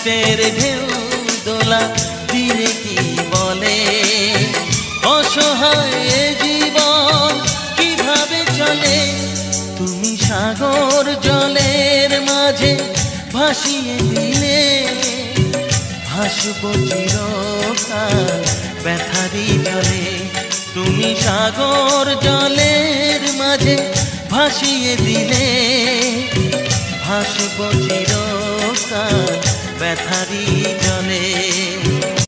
স্রোতের ঢেউ দোলা দিনে কি বলে অসহায় এ জীবন কিভাবে চলে। তুমি সাগর জলের মাঝে ভাসিয়ে দিলে ভাসব চিরকাল ব্যথারি জলে। তুমি সাগর জলের মাঝে ভাসিয়ে দিলে ভাসব চিরকাল ব্যথারি জলে।